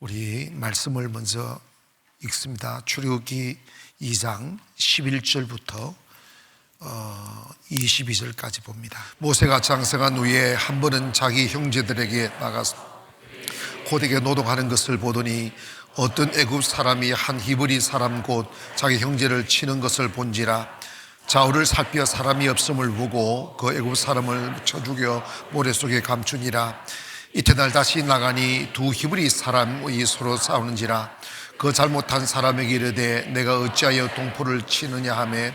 우리 말씀을 먼저 읽습니다. 출애굽기 2장 11절부터 22절까지 봅니다. 모세가 장성한 후에 한 번은 자기 형제들에게 나가서 고되게 노동하는 것을 보더니 어떤 애굽 사람이 한 히브리 사람 곧 자기 형제를 치는 것을 본지라. 좌우를 살펴 사람이 없음을 보고 그 애굽 사람을 쳐 죽여 모래 속에 감추니라. 이튿날 다시 나가니 두 히브리 사람이 서로 싸우는지라. 그 잘못한 사람에게 이르되 내가 어찌하여 동포를 치느냐 하매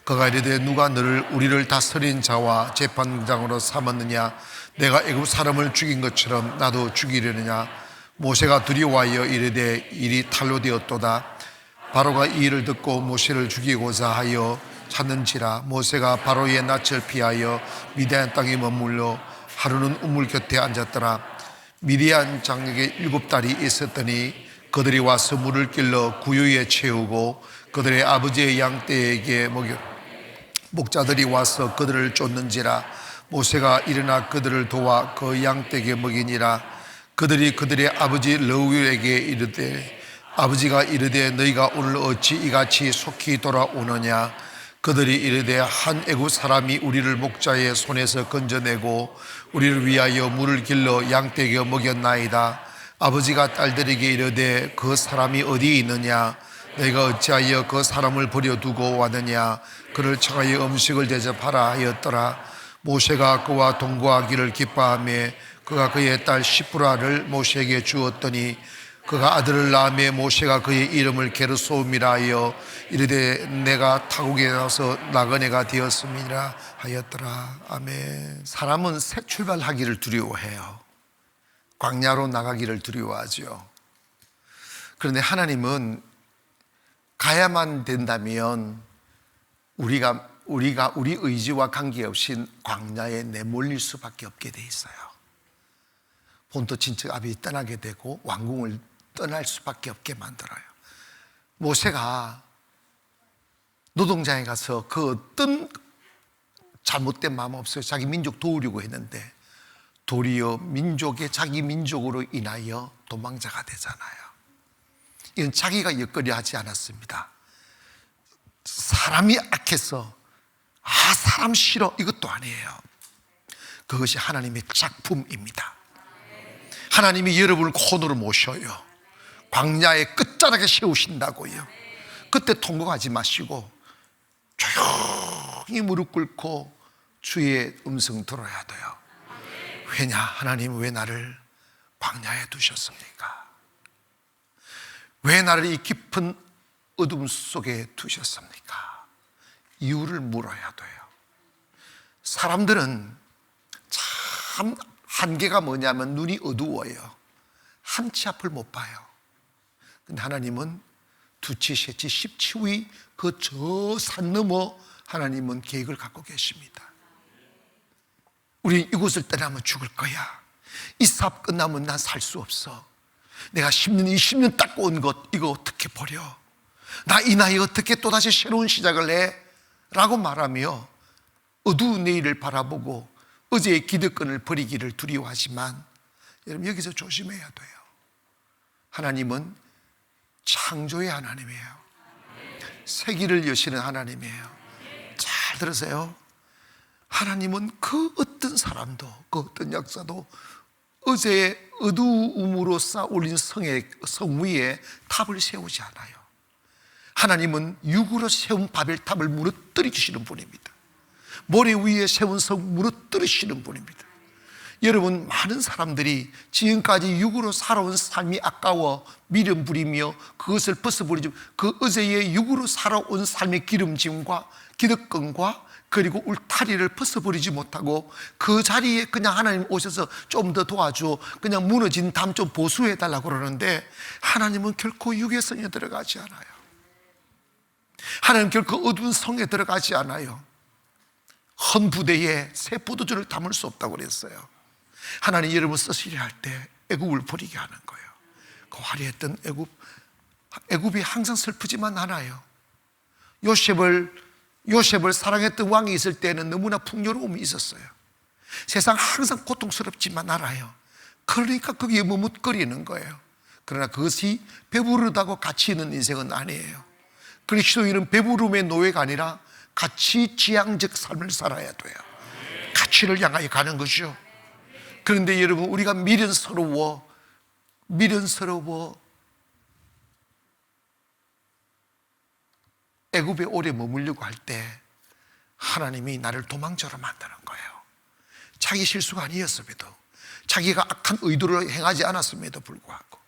그가 이르되 누가 너를 우리를 다스린 자와 재판장으로 삼았느냐. 내가 애굽 사람을 죽인 것처럼 나도 죽이려느냐. 모세가 두려워하여 이르되 일이 탈로 되었도다. 바로가 이 일을 듣고 모세를 죽이고자 하여 찾는지라. 모세가 바로의 낯을 피하여 미디안 땅에 머물러 하루는 우물 곁에 앉았더라. 미디안 장막에 7달이 있었더니 그들이 와서 물을 길러 구유에 채우고 그들의 아버지의 양떼에게 먹여 목자들이 와서 그들을 쫓는지라. 모세가 일어나 그들을 도와 그 양떼에게 먹이니라. 그들이 그들의 아버지 레위에게 이르되 아버지가 이르되 너희가 오늘 어찌 이같이 속히 돌아오느냐. 그들이 이르되 한 애굽 사람이 우리를 목자의 손에서 건져내고 우리를 위하여 물을 길러 양떼에게 먹였나이다. 아버지가 딸들에게 이르되 그 사람이 어디 있느냐. 너희가 어찌하여 그 사람을 버려두고 왔느냐. 그를 청하여 음식을 대접하라 하였더라. 모세가 그와 동거하기를 기뻐하며 그가 그의 딸 시프라를 모세에게 주었더니 그가 아들을 낳으며 모세가 그의 이름을 게르솜이라 하여 이르되 내가 타국에 가서 나그네가 되었음이라 하였더라. 아멘. 사람은 새 출발하기를 두려워해요. 광야로 나가기를 두려워하죠. 그런데 하나님은 가야만 된다면 우리가 우리 의지와 관계없이 광야에 내몰릴 수밖에 없게 돼 있어요. 본토 친척 아비 떠나게 되고 왕궁을 떠날 수밖에 없게 만들어요. 모세가 노동장에 가서 그 어떤 잘못된 마음 없어요. 자기 민족 도우려고 했는데 도리어 자기 민족으로 인하여 도망자가 되잖아요. 이건 자기가 엿거려 하지 않았습니다. 사람이 악해서 사람 싫어 이것도 아니에요. 그것이 하나님의 작품입니다. 하나님이 여러분을 코너로 모셔요. 광야의 끝자락에 세우신다고요. 그때 통곡하지 마시고 조용히 무릎 꿇고 주의 음성 들어야 돼요. 왜냐? 하나님 왜 나를 광야에 두셨습니까? 왜 나를 이 깊은 어둠 속에 두셨습니까? 이유를 물어야 돼요. 사람들은 참 한계가 뭐냐면 눈이 어두워요. 한치 앞을 못 봐요. 근데 하나님은 두치, 세치, 십치의 그 저 산 너머 하나님은 계획을 갖고 계십니다. 우리 이곳을 떠나면 죽을 거야. 이 사업 끝나면 난 살 수 없어. 내가 10년, 20년 닦고 온 것 이거 어떻게 버려? 나 이 나이에 어떻게 또다시 새로운 시작을 해? 라고 말하며 어두운 내일을 바라보고 어제의 기득권을 버리기를 두려워하지만 여러분 여기서 조심해야 돼요. 하나님은 창조의 하나님이에요. 세기를 여시는 하나님이에요. 잘 들으세요. 하나님은 그 어떤 사람도 그 어떤 역사도 어제의 어두움으로 쌓아 올린 성 위에 탑을 세우지 않아요. 하나님은 육으로 세운 바벨탑을 무너뜨려 주시는 분입니다. 모래 위에 세운 성 무너뜨리시는 분입니다. 여러분 많은 사람들이 지금까지 육으로 살아온 삶이 아까워 미련 부리며 그것을 벗어버리지 그 어제의 육으로 살아온 삶의 기름짐과 기득권과 그리고 울타리를 벗어버리지 못하고 그 자리에 그냥 하나님 오셔서 좀 더 도와줘 그냥 무너진 담 좀 보수해달라고 그러는데 하나님은 결코 육의 성에 들어가지 않아요. 하나님 결코 어두운 성에 들어가지 않아요. 헌 부대에 새 포도주를 담을 수 없다고 그랬어요. 하나님 여러분 쓰시려 할 때 애굽을 버리게 하는 거예요. 그 화려했던 애굽이 항상 슬프지만 않아요. 요셉을 사랑했던 왕이 있을 때는 너무나 풍요로움이 있었어요. 세상 항상 고통스럽지만 알아요. 그러니까 거기에 머뭇거리는 거예요. 그러나 그것이 배부르다고 가치 있는 인생은 아니에요. 그리스도인은 배부름의 노예가 아니라 가치 지향적 삶을 살아야 돼요. 가치를 향하여 가는 것이죠. 그런데 여러분, 우리가 미련스러워 애굽에 오래 머물려고 할 때 하나님이 나를 도망자로 만드는 거예요. 자기 실수가 아니었음에도, 자기가 악한 의도를 행하지 않았음에도 불구하고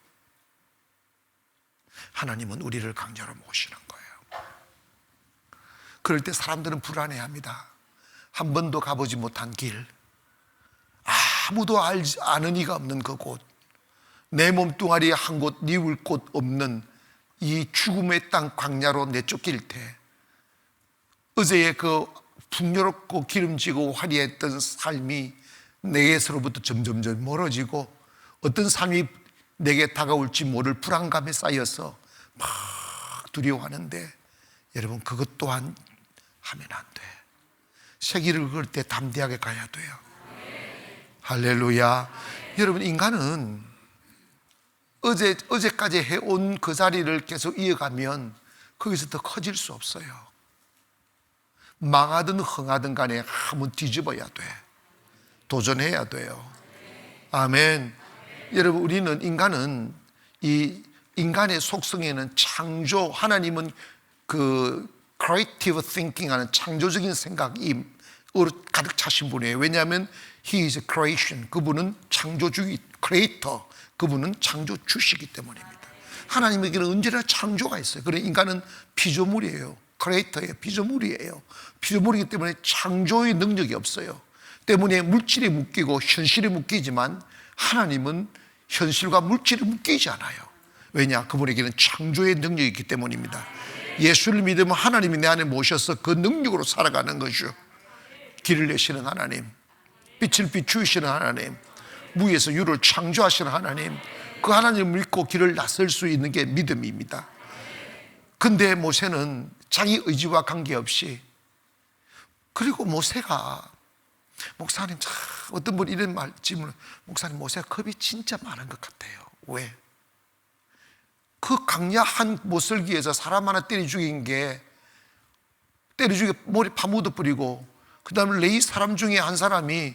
하나님은 우리를 강제로 모시는 거예요. 그럴 때 사람들은 불안해합니다. 한 번도 가보지 못한 길, 아무도 아는 이가 없는 그곳, 내 몸뚱아리에 한 곳 뉘울 곳 없는 이 죽음의 땅 광야로 내쫓길 때 어제의 그 풍요롭고 기름지고 화려했던 삶이 내게서로부터 점점점 멀어지고 어떤 삶이 내게 다가올지 모를 불안감에 쌓여서 막 두려워하는데, 여러분, 그것 또한 하면 안 돼. 새 길을 걸 때 담대하게 가야 돼요. 할렐루야. 여러분, 인간은 어제까지 해온 그 자리를 계속 이어가면 거기서 더 커질 수 없어요. 망하든 흥하든 간에 한번 뒤집어야 돼. 도전해야 돼요. 아멘. 여러분, 우리는 인간은 이 인간의 속성에는 창조, 하나님은 그 creative thinking 하는 창조적인 생각이 가득 차신 분이에요. 왜냐하면 He is creation. 그분은 창조주의, creator. 그분은 창조주시기 때문입니다. 하나님에게는 언제나 창조가 있어요. 그러나 인간은 피조물이에요. 크리에이터예요. 피조물이에요. 피조물이기 때문에 창조의 능력이 없어요. 때문에 물질에 묶이고 현실에 묶이지만 하나님은 현실과 물질에 묶이지 않아요. 왜냐? 그분에게는 창조의 능력이 있기 때문입니다. 예수를 믿으면 하나님이 내 안에 모셔서 그 능력으로 살아가는 거죠. 길을 내시는 하나님, 빛을 비추시는 하나님, 무에서 유를 창조하시는 하나님, 그 하나님을 믿고 길을 나설 수 있는 게 믿음입니다. 근데 모세는 자기 의지와 관계없이, 그리고 모세가, 목사님, 어떤 분이 이런 질문을, 목사님, 모세가 겁이 진짜 많은 것 같아요. 왜? 그 강야한 못설기에서 사람 하나 때려 죽인 게, 머리 파묻어 뿌리고, 그 다음에 레위 사람 중에 한 사람이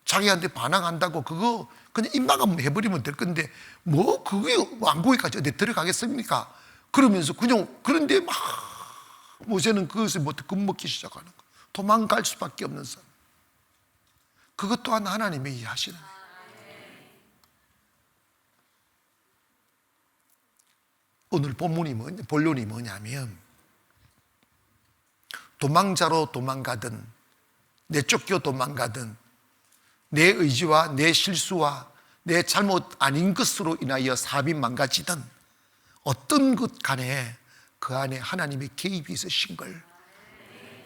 자기한테 반항한다고 그거 그냥 입막음 해버리면 될 건데, 뭐 그게 왕궁에까지 어디 들어가겠습니까? 그러면서 그냥, 그런데 막 모세는 그것을 못해 겁먹기 시작하는 거예요. 도망갈 수밖에 없는 삶. 그것 또한 하나님이 이해하시는 거예요. 오늘 본론이 뭐냐면, 도망자로 도망가든 내쫓겨 도망가든 내 의지와 내 실수와 내 잘못 아닌 것으로 인하여 삶이 망가지든 어떤 것 간에 그 안에 하나님의 개입이 있으신 걸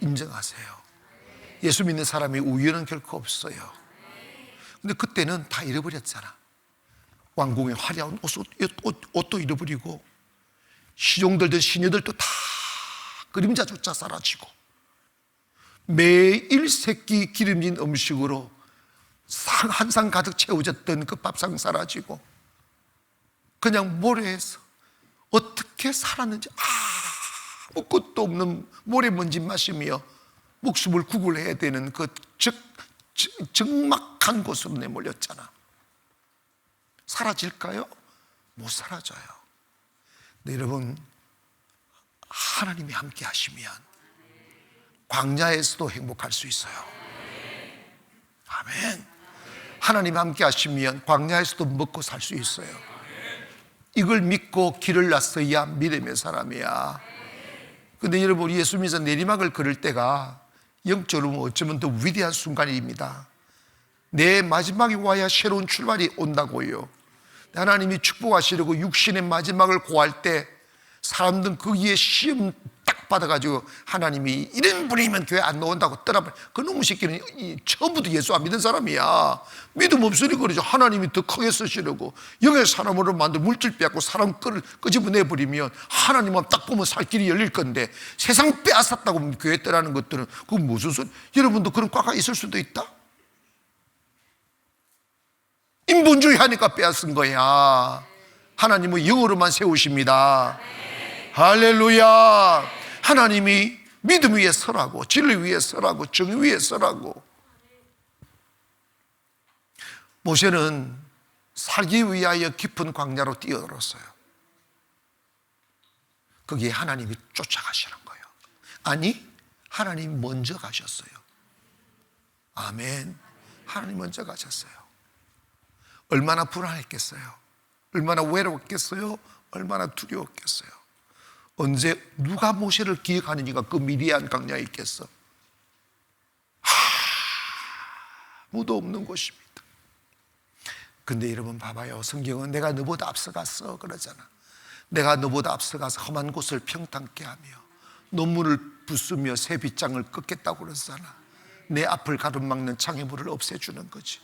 인정하세요. 예수 믿는 사람이 우연은 결코 없어요. 근데 그때는 다 잃어버렸잖아. 왕궁의 화려한 옷도 잃어버리고, 시종들든 시녀들도 다 그림자조차 사라지고, 매일 새끼 기름진 음식으로 상 한 상 가득 채워졌던 그 밥상 사라지고, 그냥 모래에서 어떻게 살았는지 아무것도 없는 모래먼지 마시며 목숨을 구걸해야 되는 그 적막한 곳으로 내몰렸잖아. 사라질까요? 못 사라져요. 근데 여러분, 하나님이 함께 하시면 광야에서도 행복할 수 있어요. 아멘. 하나님 함께 하시면 광야에서도 먹고 살 수 있어요. 이걸 믿고 길을 나서야 믿음의 사람이야. 근데 여러분, 예수 믿어서 내리막을 걸을 때가 영적으로 어쩌면 더 위대한 순간입니다. 내 마지막이 와야 새로운 출발이 온다고요. 하나님이 축복하시려고 육신의 마지막을 고할 때 사람들은 거기에 시험 딱 받아가지고 하나님이 이런 분이면 교회 안 나온다고 떠나버려. 그 놈의 새끼는 처음부터 예수 안 믿은 사람이야. 믿음 없으니 그러죠. 하나님이 더 크게 쓰시려고 영의 사람으로 만들 물질 빼앗고 사람 끄집어내버리면 하나님만 딱 보면 살 길이 열릴 건데, 세상 빼앗았다고 교회 떠나는 것들은 그건 무슨 소리. 여러분도 그런 과가 있을 수도 있다. 인본주의 하니까 빼앗은 거야. 하나님은 영으로만 세우십니다. 할렐루야. 하나님이 믿음 위에 서라고, 진리 위에 서라고, 정의 위에 서라고. 모세는 살기 위하여 깊은 광야로 뛰어들었어요. 거기에 하나님이 쫓아가시는 거예요. 아니, 하나님이 먼저 가셨어요. 아멘. 하나님 먼저 가셨어요. 얼마나 불안했겠어요. 얼마나 외로웠겠어요. 얼마나 두려웠겠어요. 언제 누가 모세를 기억하느니가 그 미디안 광야에 있겠어. 아무도 없는 곳입니다. 근데 여러분 봐봐요. 성경은 내가 너보다 앞서갔어 그러잖아. 내가 너보다 앞서가서 험한 곳을 평탄케 하며 논문을 부수며 새 빗장을 꺾겠다고 그러잖아. 내 앞을 가로막는 장애물을 없애주는 거지.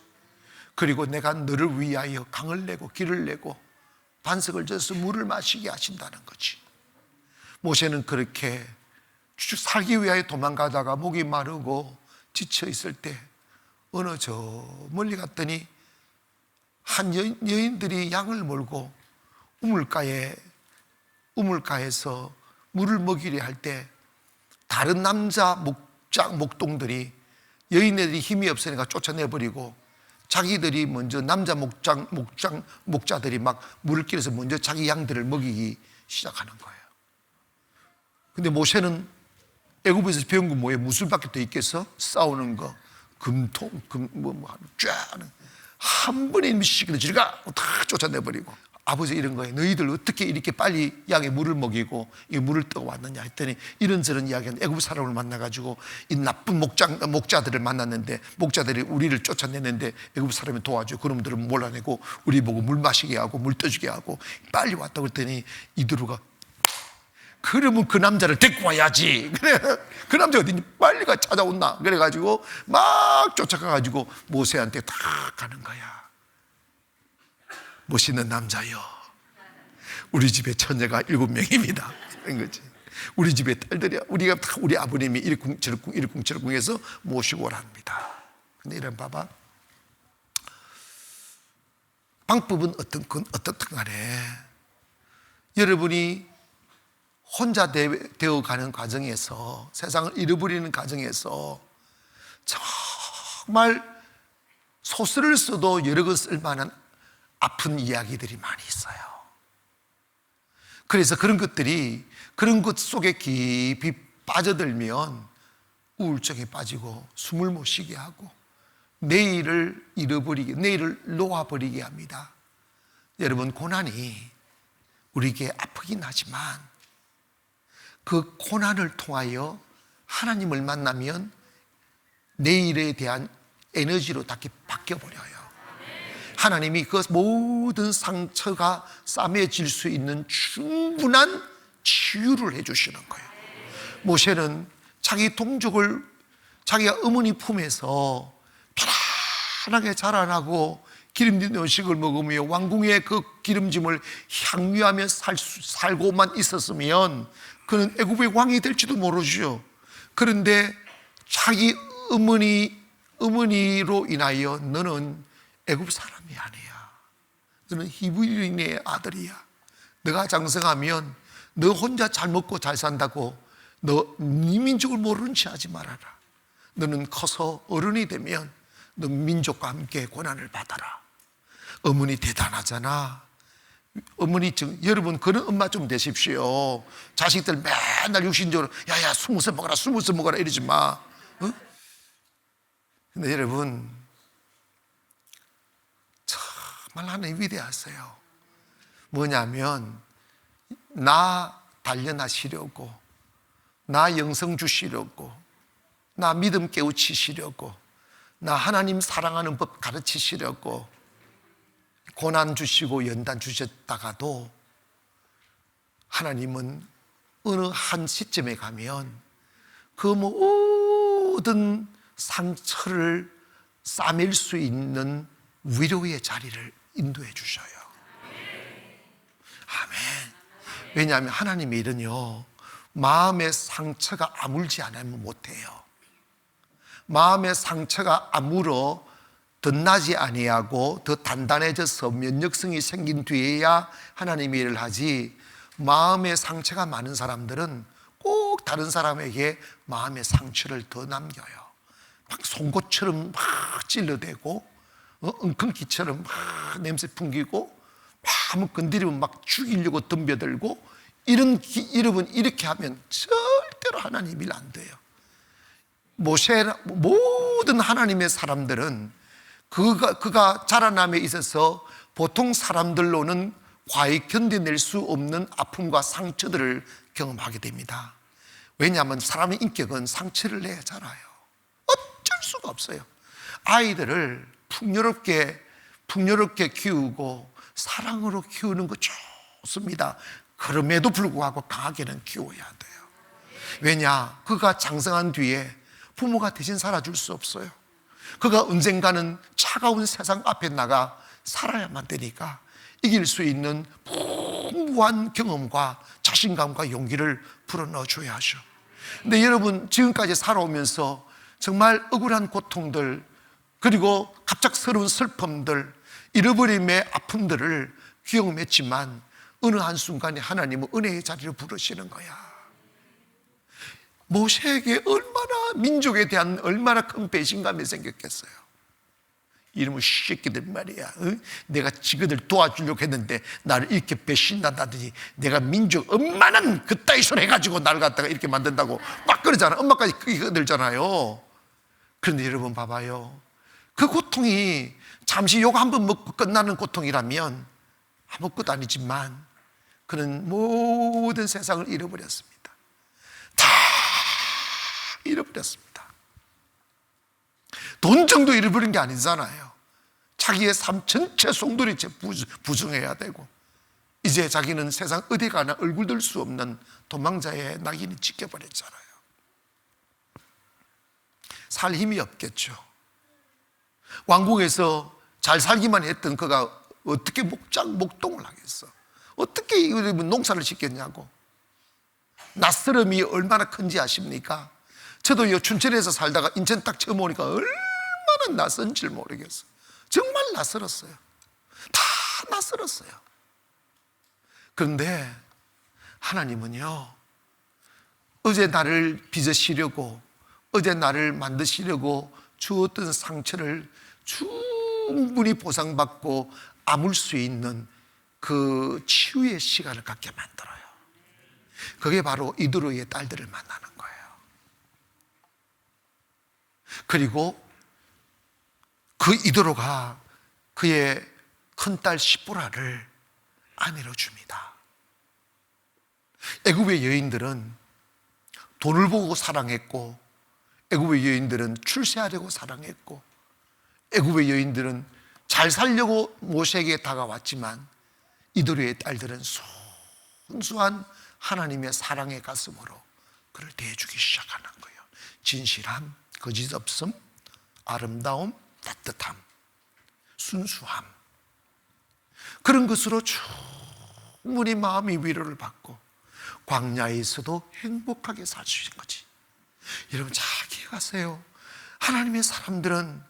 그리고 내가 너를 위하여 강을 내고 길을 내고 반석을 져서 물을 마시게 하신다는 거지. 모세는 그렇게 살기 위하여 도망가다가 목이 마르고 지쳐 있을 때 어느 저 멀리 갔더니 한 여인들이 양을 몰고 우물가에서 물을 먹이려 할 때 다른 남자 목동들이 여인들이 힘이 없으니까 쫓아내버리고 자기들이 먼저 남자 목자들이 막 물을 끼려서 먼저 자기 양들을 먹이기 시작하는 거예요. 근데 모세는 애굽에서 배운 거 뭐예요? 무술밖에 더 있겠어? 싸우는 거, 금통, 쫙 한 번에 미치기도 지가 다 쫓아내버리고 아버지 이런 거예요. 너희들 어떻게 이렇게 빨리 양에 물을 먹이고 이 물을 떠왔느냐 했더니 이런저런 이야기는 애굽 사람을 만나가지고 이 나쁜 목자들을 만났는데 목자들이 우리를 쫓아내는데 애굽 사람이 도와줘. 그놈들을 몰아내고 우리 보고 물 마시게 하고 물 떠주게 하고 빨리 왔다고 했더니 이들우가 그러면 그 남자를 데리고 와야지. 그래, 그 남자 어디니? 빨리 가 찾아온나. 그래가지고 막 쫓아가가지고 모세한테 다 가는 거야. 멋있는 남자요. 우리 집에 처녀가 7명입니다. 그런 거지. 우리 집에 딸들이 우리가 다 우리 아버님이 일궁저궁해서 모시고 오랍니다. 근데 이런 봐봐. 방법은 어떻든 간에 여러분이 혼자 되어가는 과정에서 세상을 잃어버리는 과정에서 정말 소설을 써도 여러 권 쓸 만한 아픈 이야기들이 많이 있어요. 그래서 그런 것 속에 깊이 빠져들면 우울증에 빠지고 숨을 못 쉬게 하고 내일을 놓아버리게 합니다. 여러분, 고난이 우리에게 아프긴 하지만 그 고난을 통하여 하나님을 만나면 내일에 대한 에너지로 다 바뀌어버려요. 하나님이 그 모든 상처가 싸매질 수 있는 충분한 치유를 해주시는 거예요. 모세는 자기 동족을 자기가 어머니 품에서 편안하게 자라나고 기름진 음식을 먹으며 왕궁의 그 기름짐을 향유하며 살고만 있었으면 그는 애굽의 왕이 될지도 모르죠. 그런데 자기 어머니로 인하여 너는 애굽 사람이 아니야. 너는 히브리인의 아들이야. 너가 장성하면 너 혼자 잘 먹고 잘 산다고 네 민족을 모르는 체 하지 말아라. 너는 커서 어른이 되면 너 민족과 함께 고난을 받아라. 어머니 대단하잖아. 여러분 그런 엄마 좀 되십시오. 자식들 맨날 육신적으로 야야 20살 먹어라 20살 먹어라 이러지 마. 어? 근데 여러분 정말 하나님 위대하세요. 뭐냐면 나 단련하시려고, 나 영성 주시려고, 나 믿음 깨우치시려고, 나 하나님 사랑하는 법 가르치시려고 고난 주시고 연단 주셨다가도 하나님은 어느 한 시점에 가면 그 모든 상처를 싸맬 수 있는 위로의 자리를 인도해 주셔요. 아멘. 왜냐하면 하나님의 일은요, 마음의 상처가 아물지 않으면 못해요. 마음의 상처가 아물어 덧나지 아니하고 더 단단해져서 면역성이 생긴 뒤에야 하나님의 일을 하지, 마음의 상처가 많은 사람들은 꼭 다른 사람에게 마음의 상처를 더 남겨요. 막 송곳처럼 막 찔러대고, 엉겅퀴처럼 막 냄새 풍기고, 막 한번 건드리면 막 죽이려고 덤벼들고, 여러분 이렇게 하면 절대로 하나님 일 안 돼요. 모든 하나님의 사람들은 그가 자라남에 있어서 보통 사람들로는 과히 견뎌낼 수 없는 아픔과 상처들을 경험하게 됩니다. 왜냐하면 사람의 인격은 상처를 내야 자라요. 어쩔 수가 없어요. 아이들을 풍요롭게 키우고 사랑으로 키우는 거 좋습니다. 그럼에도 불구하고 강하게는 키워야 돼요. 왜냐? 그가 장성한 뒤에 부모가 대신 살아줄 수 없어요. 그가 언젠가는 차가운 세상 앞에 나가 살아야만 되니까 이길 수 있는 풍부한 경험과 자신감과 용기를 불어넣어 줘야 하죠. 근데 여러분, 지금까지 살아오면서 정말 억울한 고통들, 그리고 갑작스러운 슬픔들, 잃어버림의 아픔들을 경험했지만 어느 한순간에 하나님은 은혜의 자리를 부르시는 거야. 모세에게 얼마나, 민족에 대한 얼마나 큰 배신감이 생겼겠어요. 이놈의 새끼들 말이야, 내가 지그들 도와주려고 했는데 나를 이렇게 배신한다더니 내가 민족 엄마는 그따위 소리 해가지고 나를 갖다가 이렇게 만든다고 막 그러잖아. 엄마까지 크게 거들잖아요. 그런데 여러분 봐봐요, 그 고통이 잠시 요거 한 번 먹고 끝나는 고통이라면 아무것도 아니지만 그는 모든 세상을 잃어버렸습니다. 다 잃어버렸습니다. 돈 정도 잃어버린 게 아니잖아요. 자기의 삶 전체 송두리째 부정해야 되고, 이제 자기는 세상 어디 가나 얼굴 들 수 없는 도망자의 낙인이 찍혀버렸잖아요. 살 힘이 없겠죠. 왕궁에서 잘 살기만 했던 그가 어떻게 목동을 하겠어? 어떻게 농사를 짓겠냐고. 낯설음이 얼마나 큰지 아십니까? 저도 춘천에서 살다가 인천 딱 처음 오니까 얼마나 낯선지 모르겠어요. 정말 낯설었어요. 다 낯설었어요. 그런데 하나님은요, 어제 나를 빚으시려고, 어제 나를 만드시려고 주었던 상처를 충분히 보상받고 아물 수 있는 그 치유의 시간을 갖게 만들어요. 그게 바로 이도로의 딸들을 만나는 거예요. 그리고 그 이도로가 그의 큰딸 시보라를 아내로 줍니다. 애굽의 여인들은 돈을 보고 사랑했고, 애굽의 여인들은 출세하려고 사랑했고, 애굽의 여인들은 잘 살려고 모세에게 다가왔지만 이도로의 딸들은 순수한 하나님의 사랑의 가슴으로 그를 대해주기 시작하는 거예요. 진실함, 거짓 없음, 아름다움, 따뜻함, 순수함, 그런 것으로 충분히 마음이 위로를 받고 광야에서도 행복하게 사주신 거지. 여러분 잘 기억하세요. 하나님의 사람들은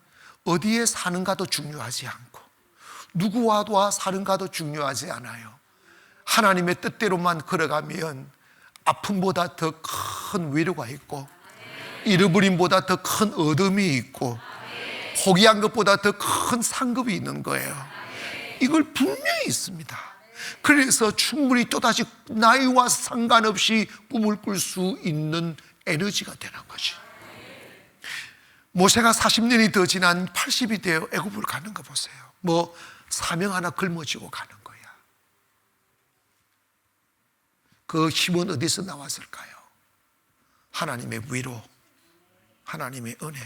어디에 사는가도 중요하지 않고 누구와도 사는가도 중요하지 않아요. 하나님의 뜻대로만 걸어가면 아픔보다 더 큰 위로가 있고, 잃어버림보다 더 큰 얻음이 있고, 포기한 것보다 더 큰 상급이 있는 거예요. 이걸 분명히 있습니다. 그래서 충분히 또다시 나이와 상관없이 꿈을 꿀 수 있는 에너지가 되는 거지. 모세가 40년이 더 지난 80이 되어 애굽을 가는 거 보세요. 뭐 사명 하나 걸머쥐고 가는 거야. 그 힘은 어디서 나왔을까요? 하나님의 위로, 하나님의 은혜.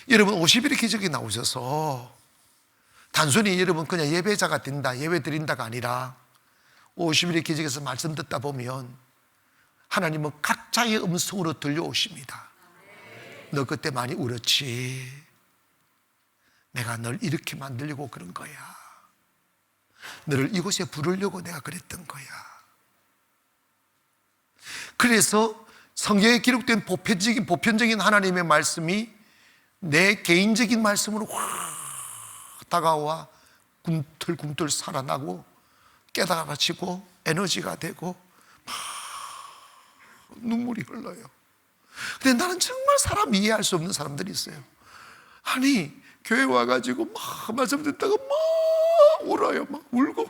여러분 50일의 기적이 나오셔서 단순히 여러분 그냥 예배자가 된다, 예배 드린다가 아니라 50일의 기적에서 말씀 듣다 보면 하나님은 각자의 음성으로 들려오십니다. 너 그때 많이 울었지. 내가 널 이렇게 만들려고 그런 거야. 너를 이곳에 부르려고 내가 그랬던 거야. 그래서 성경에 기록된 보편적인 하나님의 말씀이 내 개인적인 말씀으로 확 다가와 꿈틀꿈틀 살아나고 깨달아지고 에너지가 되고 막 눈물이 흘러요. 근데 나는 정말 사람 이해할 수 없는 사람들이 있어요. 아니 교회 와가지고 막 말씀 듣다가 막 울어요. 막 울고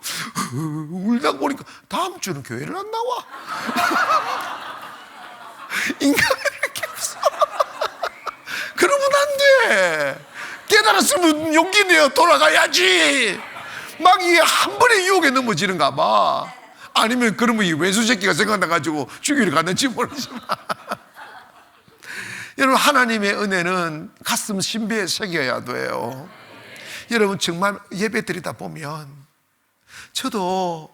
울다 보니까 다음 주는 교회를 안 나와. 인간이 이렇게 없어. 그러면 안 돼. 깨달았으면 용기 내어 돌아가야지. 막 이게 한 번에 유혹에 넘어지는가 봐. 아니면 그러면 이 외수 새끼가 생각나가지고 죽이러 갔는지 모르지만 여러분, 하나님의 은혜는 가슴 신비에 새겨야 돼요. 여러분, 정말 예배 드리다 보면 저도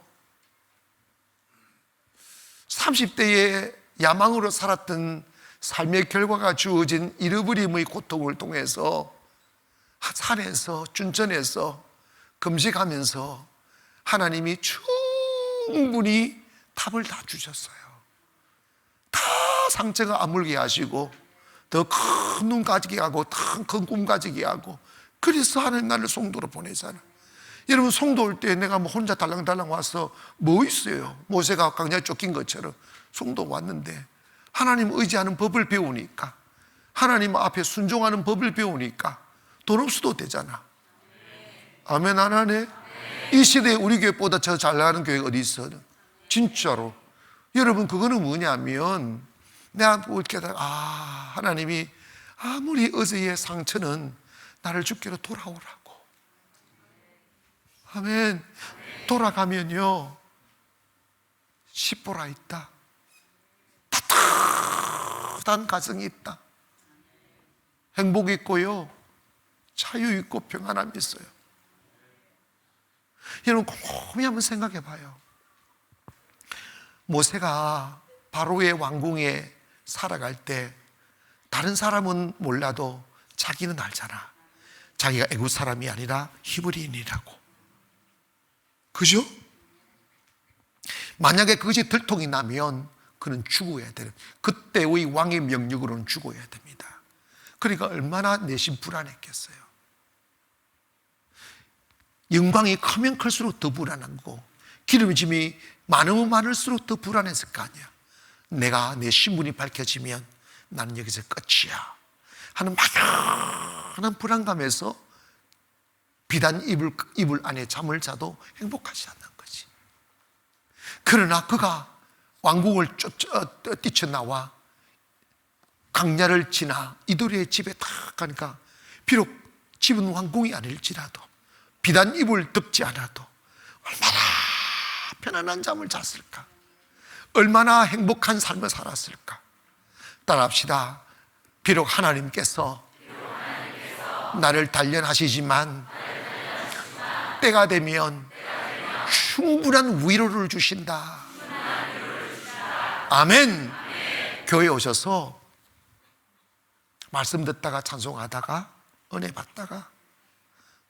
30대에 야망으로 살았던 삶의 결과가 주어진 잃어버림의 고통을 통해서 산에서 춘천에서 금식하면서 하나님이 충분히 답을 다 주셨어요. 다 상처가 아물게 하시고 더 큰 눈 가지게 하고 더 큰 꿈 가지게 하고, 그래서 하나님 나를 송도로 보내잖아. 여러분, 송도 올 때 내가 뭐 혼자 달랑달랑 와서 뭐 있어요? 모세가 광야에 쫓긴 것처럼 송도 왔는데 하나님 의지하는 법을 배우니까, 하나님 앞에 순종하는 법을 배우니까 돈 없어도 되잖아. 아멘 안 하네? 이 시대에 우리 교회보다 더 잘 나가는 교회가 어디 있어? 진짜로. 여러분, 그거는 뭐냐면 내가 볼 때다가 하나님이 아무리 어제의 상처는 나를 주께로 돌아오라고. 아멘. 돌아가면요 십보라 있다. 따뜻한 가정이 있다. 행복이 있고요, 자유 있고 평안함이 있어요. 여러분, 곰곰이 한번 생각해 봐요. 모세가 바로의 왕궁에 살아갈 때 다른 사람은 몰라도 자기는 알잖아. 자기가 애굽 사람이 아니라 히브리인이라고. 그죠? 만약에 그것이 들통이 나면 그는 죽어야 돼요. 그때의 왕의 명령으로는 죽어야 됩니다. 그러니까 얼마나 내심 불안했겠어요. 영광이 크면 클수록 더 불안하고 기름짐이 많으면 많을수록 더 불안했을 거 아니야. 내가 내 신분이 밝혀지면 나는 여기서 끝이야 하는 막연한 불안감에서 비단 이불 안에 잠을 자도 행복하지 않는 거지. 그러나 그가 왕궁을 뛰쳐나와 강야를 지나 이도리의 집에 딱 가니까 비록 집은 왕궁이 아닐지라도 비단 이불 덮지 않아도 얼마나 편안한 잠을 잤을까, 얼마나 행복한 삶을 살았을까. 따라합시다. 비록 하나님께서 나를 단련하시지만 때가 되면 충분한 위로를 주신다. 아멘. 교회 오셔서 말씀 듣다가 찬송하다가 은혜 받다가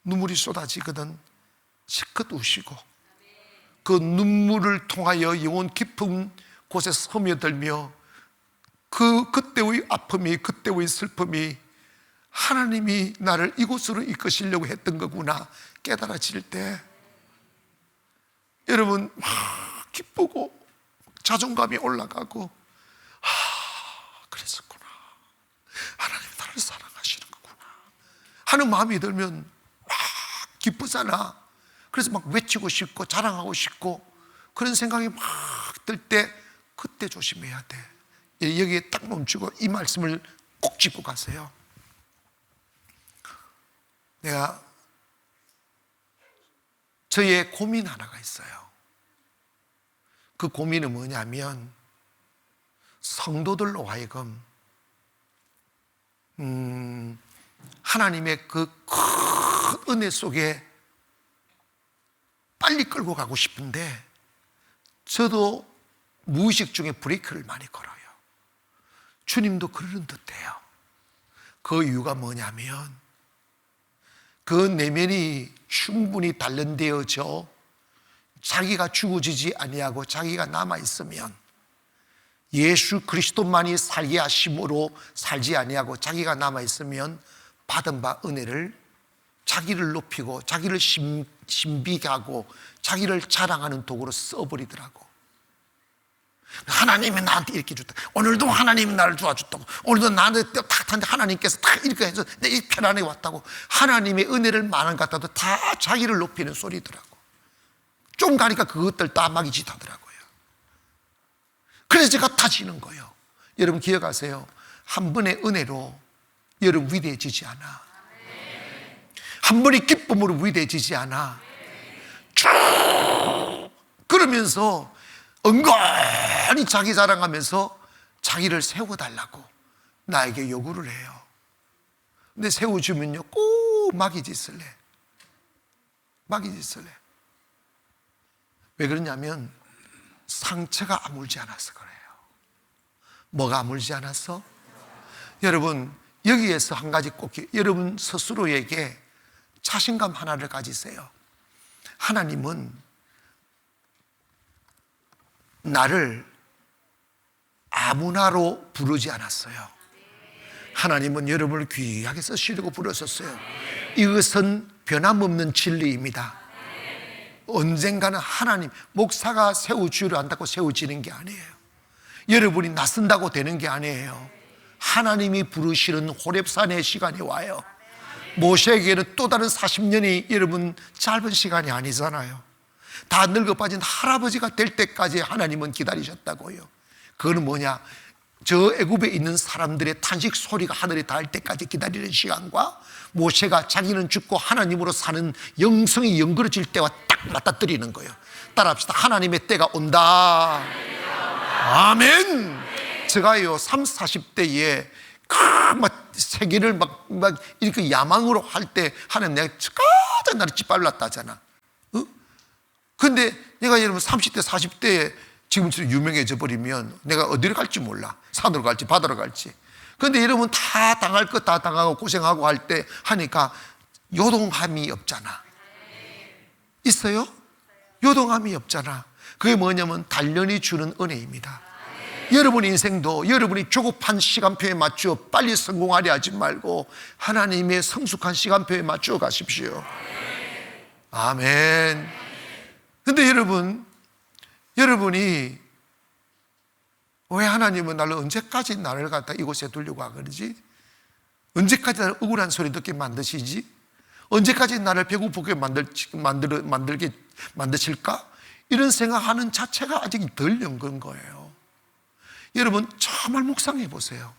눈물이 쏟아지거든 실컷 우시고, 그 눈물을 통하여 영혼 깊은 곳에 스며들며 그때의 아픔이, 그때의 슬픔이 하나님이 나를 이곳으로 이끄시려고 했던 거구나 깨달아질 때 여러분 막 기쁘고 자존감이 올라가고, 그랬었구나, 하나님 나를 사랑하시는 거구나 하는 마음이 들면 막 기쁘잖아. 그래서 막 외치고 싶고 자랑하고 싶고 그런 생각이 막 들 때 그때 조심해야 돼. 여기에 딱 멈추고 이 말씀을 꼭 짚고 가세요. 내가 저의 고민 하나가 있어요. 그 고민은 뭐냐면 성도들로 하여금 하나님의 그 큰 은혜 속에 빨리 끌고 가고 싶은데 저도 무의식 중에 브레이크를 많이 걸어요. 주님도 그러는 듯해요. 그 이유가 뭐냐면 그 내면이 충분히 단련되어져 자기가 죽어지지 아니하고 자기가 남아있으면, 예수 그리스도만이 살게 하심으로 살지 아니하고 자기가 남아있으면 받은 바 은혜를 자기를 높이고 자기를 신비게 하고 자기를 자랑하는 도구로 써버리더라고. 하나님이 나한테 이렇게 줬다, 오늘도 하나님이 나를 도와줬다고, 오늘도 나한테 탁한데 하나님께서 딱 이렇게 해서 내 편안하게 왔다고, 하나님의 은혜를 많은 것 같아도 다 자기를 높이는 소리더라고. 좀 가니까 그것들 다 마귀짓 하더라고요. 그래서 제가 타지는 거예요. 여러분 기억하세요. 한 번의 은혜로 여러분 위대해지지 않아. 한 번의 기쁨으로 위대해지지 않아. 쭉 그러면서 은근히 자기 자랑하면서 자기를 세워달라고 나에게 요구를 해요. 근데 세워주면요 꼭 마귀짓을 해. 마귀짓을 해. 왜 그러냐면 상처가 아물지 않아서 그래요. 뭐가 아물지 않았어? 여러분 여기에서 한 가지 꼭 여러분 스스로에게 자신감 하나를 가지세요. 하나님은 나를 아무나로 부르지 않았어요. 하나님은 여러분을 귀하게 쓰시려고 부르셨어요. 이것은 변함없는 진리입니다. 언젠가는 하나님, 목사가 세워주려 한다고 세워지는 게 아니에요. 여러분이 나선다고 되는 게 아니에요. 하나님이 부르시는 호렙산의 시간이 와요. 모세에게는 또 다른 40년이 여러분 짧은 시간이 아니잖아요. 다 늙어 빠진 할아버지가 될 때까지 하나님은 기다리셨다고요. 그거는 뭐냐, 저 애굽에 있는 사람들의 탄식 소리가 하늘에 닿을 때까지 기다리는 시간과 모세가 자기는 죽고 하나님으로 사는 영성이 연그러질 때와 딱 맞닥뜨리는 거예요. 따라합시다. 하나님의 때가 온다. 아멘. 제가요 30, 40대에 막 세계를 막 이렇게 야망으로 할 때 하나님 내가 가장 나를 짓밟았다잖아. 근데 내가 여러분 30대 40대에 지금처럼 유명해져 버리면 내가 어디로 갈지 몰라. 산으로 갈지 바다로 갈지. 근데 여러분 다 당할 것 다 당하고 고생하고 할 때 하니까 요동함이 없잖아. 있어요? 요동함이 없잖아. 그게 뭐냐면 단련이 주는 은혜입니다. 여러분 인생도 여러분이 조급한 시간표에 맞추어 빨리 성공하려 하지 말고 하나님의 성숙한 시간표에 맞추어 가십시오. 아멘. 근데 여러분이 왜 하나님은 나를 언제까지 나를 갖다 이곳에 두려고 하지? 언제까지 나를 억울한 소리 듣게 만드시지? 언제까지 나를 배고프게 만들게 만드실까? 이런 생각하는 자체가 아직 덜 연근 거예요. 여러분 정말 묵상해 보세요.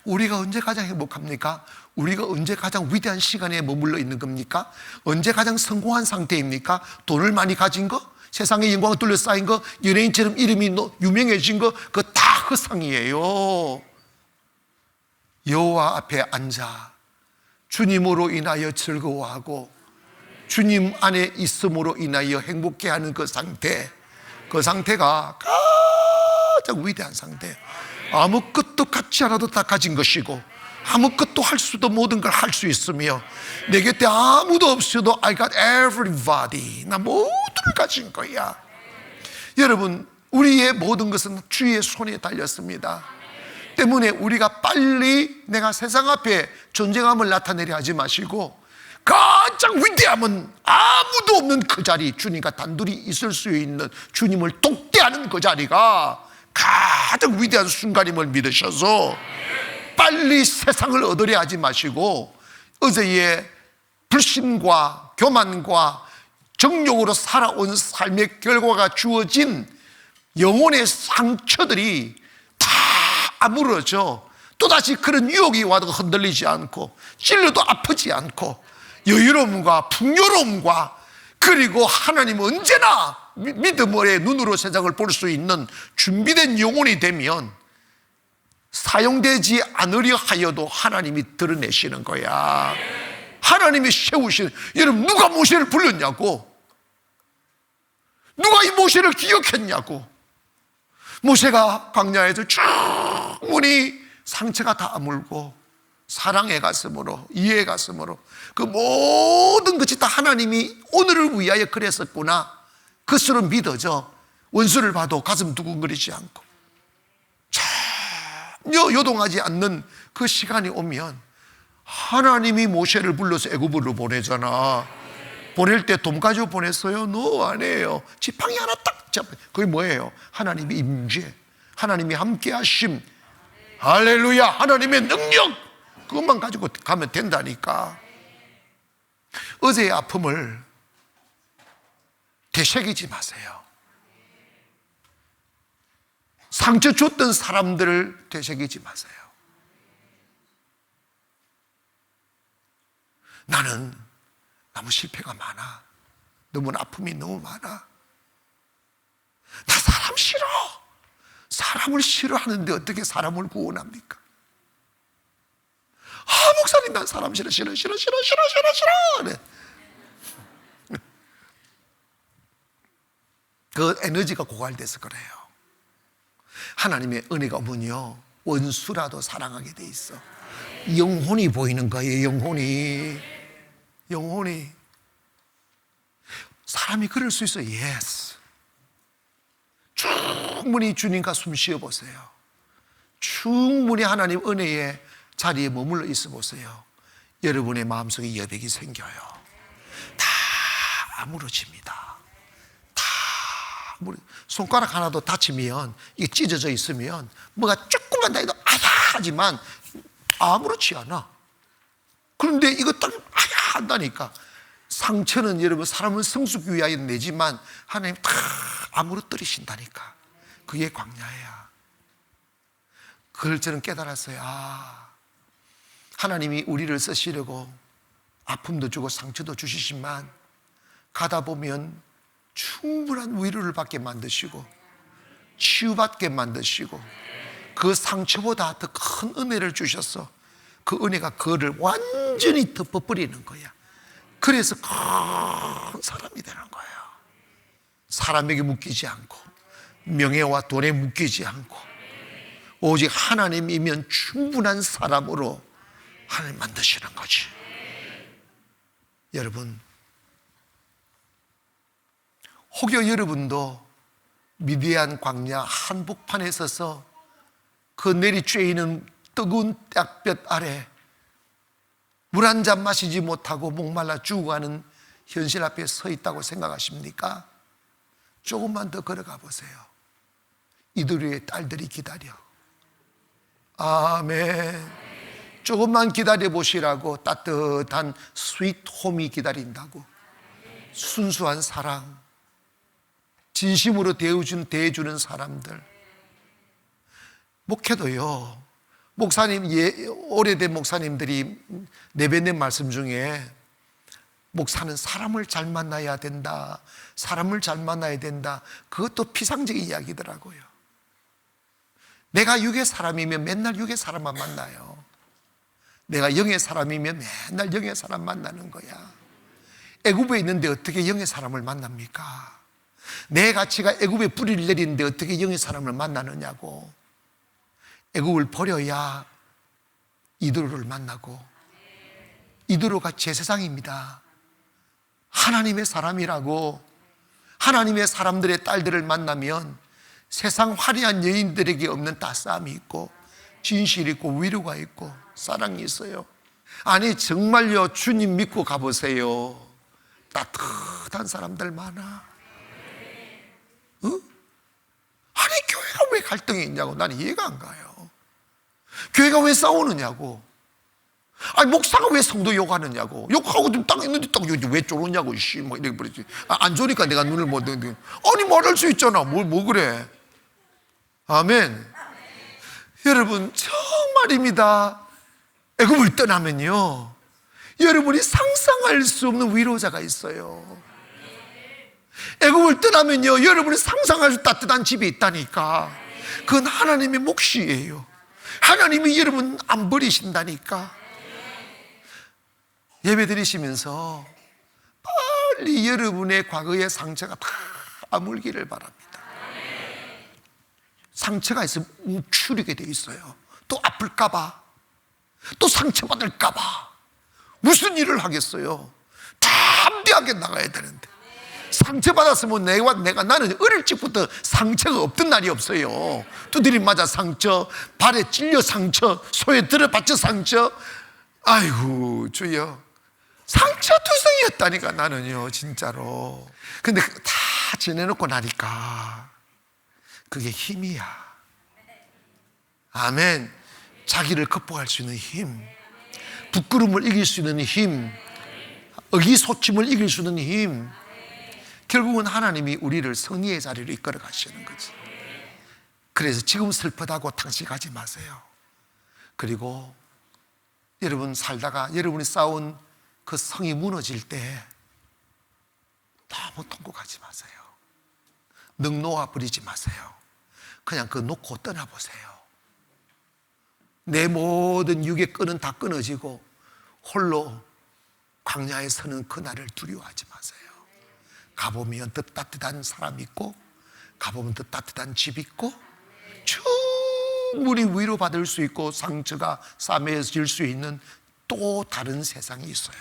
우리가 언제 가장 행복합니까? 우리가 언제 가장 위대한 시간에 머물러 있는 겁니까? 언제 가장 성공한 상태입니까? 돈을 많이 가진 거? 세상의 영광을 둘러싸인 거? 연예인처럼 이름이 유명해진 거? 그거 다 허상이에요. 여호와 앞에 앉아 주님으로 인하여 즐거워하고 주님 안에 있음으로 인하여 행복해하는 그 상태가 가장 위대한 상태. 아무것도 갖지 않아도 다 가진 것이고 아무것도 할 수도 모든 걸 할 수 있으며 내 곁에 아무도 없어도 I got everybody. 나 모두를 가진 거야. 여러분 우리의 모든 것은 주의 손에 달렸습니다. 때문에 우리가 빨리 내가 세상 앞에 존재감을 나타내려 하지 마시고 가장 위대함은 아무도 없는 그 자리, 주님과 단둘이 있을 수 있는 주님을 독대하는 그 자리가 가장 위대한 순간임을 믿으셔서 빨리 세상을 얻으려 하지 마시고 어제의 불신과 교만과 정욕으로 살아온 삶의 결과가 주어진 영혼의 상처들이 다 아물어져 또다시 그런 유혹이 와도 흔들리지 않고 찔려도 아프지 않고 여유로움과 풍요로움과 그리고 하나님 언제나 믿음의 눈으로 세상을 볼 수 있는 준비된 영혼이 되면 사용되지 않으려 하여도 하나님이 드러내시는 거야. 하나님이 세우시는. 여러분 누가 모세를 불렀냐고? 누가 이 모세를 기억했냐고? 모세가 광야에서 충분히 상처가 다 아물고 사랑의 가슴으로 이해의 가슴으로 그 모든 것이 다 하나님이 오늘을 위하여 그랬었구나 그것으로 믿어져 원수를 봐도 가슴 두근거리지 않고 전혀 요동하지 않는 그 시간이 오면 하나님이 모세를 불러서 애굽으로 보내잖아. 보낼 때 돈 가지고 보냈어요? No, 아니에요. 지팡이 하나 딱 잡아. 그게 뭐예요? 하나님의 임재, 하나님이 함께 하심, 할렐루야, 하나님의 능력, 그것만 가지고 가면 된다니까. 어제의 아픔을 되새기지 마세요. 상처 줬던 사람들을 되새기지 마세요. 나는 너무 실패가 많아. 너무 아픔이 너무 많아. 나 사람 싫어. 사람을 싫어하는데 어떻게 사람을 구원합니까? 아, 목사님, 난 사람 싫어. 네. 그 에너지가 고갈돼서 그래요. 하나님의 은혜가 오면요, 원수라도 사랑하게 돼 있어. 영혼이 보이는 거예요. 영혼이. 사람이 그럴 수 있어요. Yes. 충분히 주님과 숨 쉬어 보세요. 충분히 하나님 은혜의 자리에 머물러 있어 보세요. 여러분의 마음속에 여백이 생겨요. 다 아무러집니다. 손가락 하나도 다치면, 이게 찢어져 있으면 뭐가 조금만 다해도 아야 하지만 아무렇지 않아. 그런데 이거 딱 아야 한다니까. 상처는 여러분 사람을 성숙 위하여 내지만 하나님 다 아무러뜨리신다니까. 그게 광야야. 그걸 저는 깨달았어요. 하나님이 우리를 쓰시려고 아픔도 주고 상처도 주시지만 가다 보면 충분한 위로를 받게 만드시고 치유받게 만드시고 그 상처보다 더 큰 은혜를 주셔서 그 은혜가 그를 완전히 덮어버리는 거야. 그래서 큰 사람이 되는 거예요. 사람에게 묶이지 않고 명예와 돈에 묶이지 않고 오직 하나님이면 충분한 사람으로 하나님 만드시는 거지. 여러분, 혹여 여러분도 미디안 광야 한복판에 서서 그 내리쬐이는 뜨거운 딱볕 아래 물 한 잔 마시지 못하고 목말라 죽어가는 현실 앞에 서 있다고 생각하십니까? 조금만 더 걸어가 보세요. 이들의 딸들이 기다려. 아멘. 조금만 기다려 보시라고. 따뜻한 스윗 홈이 기다린다고. 순수한 사랑, 진심으로 대해주는 사람들. 목회도요, 목사님, 오래된 목사님들이 내뱉는 말씀 중에 목사는 사람을 잘 만나야 된다, 사람을 잘 만나야 된다, 그것도 피상적인 이야기더라고요. 내가 육의 사람이면 맨날 육의 사람만 만나요. 내가 영의 사람이면 맨날 영의 사람 만나는 거야. 애굽에 있는데 어떻게 영의 사람을 만납니까? 내 가치가 애굽에 뿌리를 내리는데 어떻게 영의 사람을 만나느냐고. 애굽을 버려야 이도로를 만나고, 이도로가 제 세상입니다. 하나님의 사람이라고. 하나님의 사람들의 딸들을 만나면 세상 화려한 여인들에게 없는 따스함이 있고 진실이 있고 위로가 있고 사랑이 있어요. 아니 정말요, 주님 믿고 가보세요. 따뜻한 사람들 많아. 아니 교회가 왜 갈등이 있냐고. 나는 이해가 안 가요. 교회가 왜 싸우느냐고. 아니 목사가 왜 성도 욕하느냐고. 욕하고 좀 딱 있는데 딱 왜 쫄았냐고. 막 이렇게 버리지. 안 좋으니까 내가 눈을 못 뜨는데. 아니 말할 수 있잖아. 뭐 그래. 아멘. 여러분 정말입니다. 애굽을 떠나면요, 여러분이 상상할 수 없는 위로자가 있어요. 애굽을 떠나면요, 여러분이 상상할 수 따뜻한 집이 있다니까. 그건 하나님의 몫이에요. 하나님이 여러분 안 버리신다니까. 예배 드리시면서 빨리 여러분의 과거의 상처가 다 아물기를 바랍니다. 상처가 있으면 움츠리게 돼 있어요. 또 아플까봐, 또 상처받을까봐 무슨 일을 하겠어요. 담대하게 나가야 되는데. 상처받았으면 나는 어릴 적부터 상처가 없던 날이 없어요. 두드림 맞아 상처, 발에 찔려 상처, 소에 들어받쳐 상처, 아이고 주여, 상처투성이었다니까 나는요 진짜로. 근데 다 지내놓고 나니까 그게 힘이야. 아멘. 자기를 극복할 수 있는 힘, 부끄러움을 이길 수 있는 힘, 의기소침을 이길 수 있는 힘. 결국은 하나님이 우리를 승리의 자리로 이끌어 가시는 거지. 그래서 지금 슬프다고 탄식하지 마세요. 그리고 여러분 살다가 여러분이 쌓은 그 성이 무너질 때 너무 통곡하지 마세요. 능 놓아 버리지 마세요. 그냥 그거 놓고 떠나보세요. 내 모든 육의 끈은 다 끊어지고 홀로 광야에 서는 그날을 두려워하지 마세요. 가보면 더 따뜻한 사람 있고, 가보면 더 따뜻한 집 있고, 충분히 위로받을 수 있고 상처가 싸매질 수 있는 또 다른 세상이 있어요.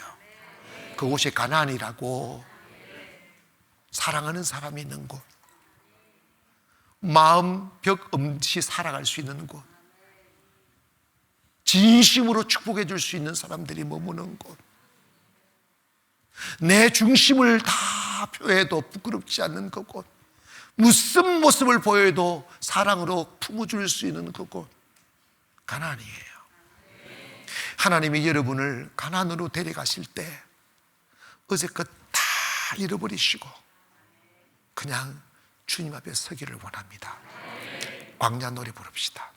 그곳이 가나안이라고. 사랑하는 사람이 있는 곳, 마음 벽 없이 살아갈 수 있는 곳, 진심으로 축복해 줄 수 있는 사람들이 머무는 곳, 내 중심을 다 표해도 부끄럽지 않는 그곳, 무슨 모습을 보여도 사랑으로 품어줄 수 있는 그곳, 가나안이에요. 하나님이 여러분을 가나안으로 데려가실 때 어제껏 다 잃어버리시고 그냥 주님 앞에 서기를 원합니다. 광야 노래 부릅시다.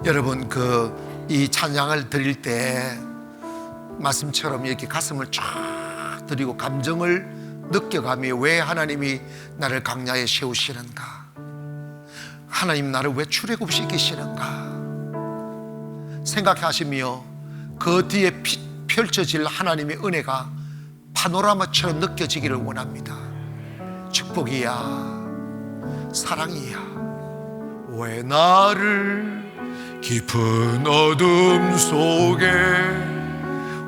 여러분 이 찬양을 드릴 때 말씀처럼 이렇게 가슴을 쫙 드리고 감정을 느껴가며 왜 하나님이 나를 광야에 세우시는가, 하나님 나를 왜 출애굽시키시는가 생각하시며 그 뒤에 펼쳐질 하나님의 은혜가 파노라마처럼 느껴지기를 원합니다. 축복이야, 사랑이야. 왜 나를 깊은 어둠 속에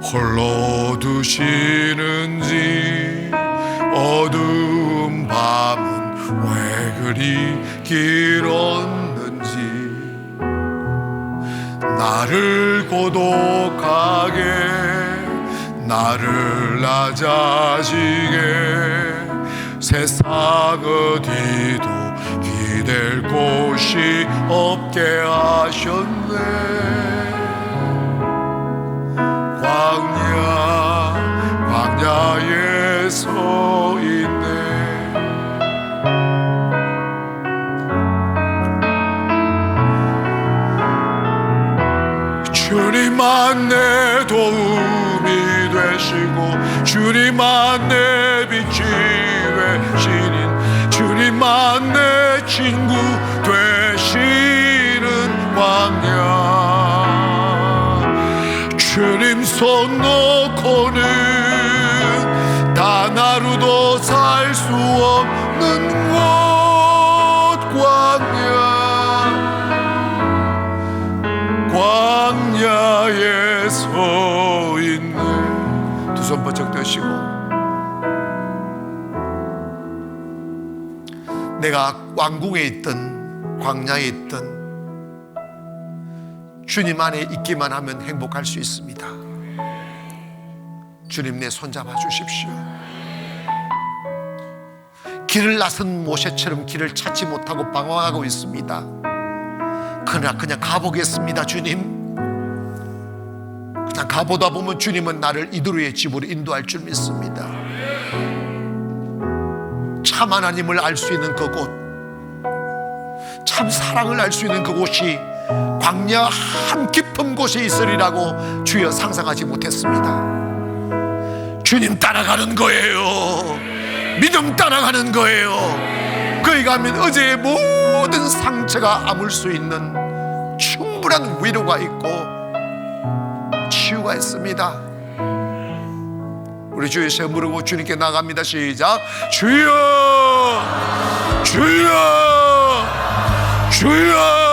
홀로 두시는지, 어두운 밤은 왜 그리 길었는지, 나를 고독하게, 나를 낮아지게, 세상 어디도 기댈 곳이 없게 하셨네. 광야에 서 있네. 주님만 내 도움이 되시고, 주님만 내 빛이 되시니, 주님만 내 친구 되시는 광야. 주님 손 놓고는 단 하루도 살 수 없는 곳, 광야에 서 있네. 두 손 번쩍 드시고, 내가 왕궁에 있든 광야에 있든 주님 안에 있기만 하면 행복할 수 있습니다. 주님 내 손잡아 주십시오. 길을 나선 모세처럼 길을 찾지 못하고 방황하고 있습니다. 그러나 그냥 가보겠습니다. 주님, 그냥 가보다 보면 주님은 나를 이두루의 집으로 인도할 줄 믿습니다. 참 하나님을 알 수 있는 그곳, 참 사랑을 알 수 있는 그곳이 광야 한 깊은 곳에 있으리라고 주여 상상하지 못했습니다. 주님 따라가는 거예요. 믿음 따라가는 거예요. 거기 가면 어제의 모든 상처가 아물 수 있는 충분한 위로가 있고 치유가 있습니다. 우리 주여 세 부르고 주님께 나갑니다. 시작. 주여, 주여, 주여.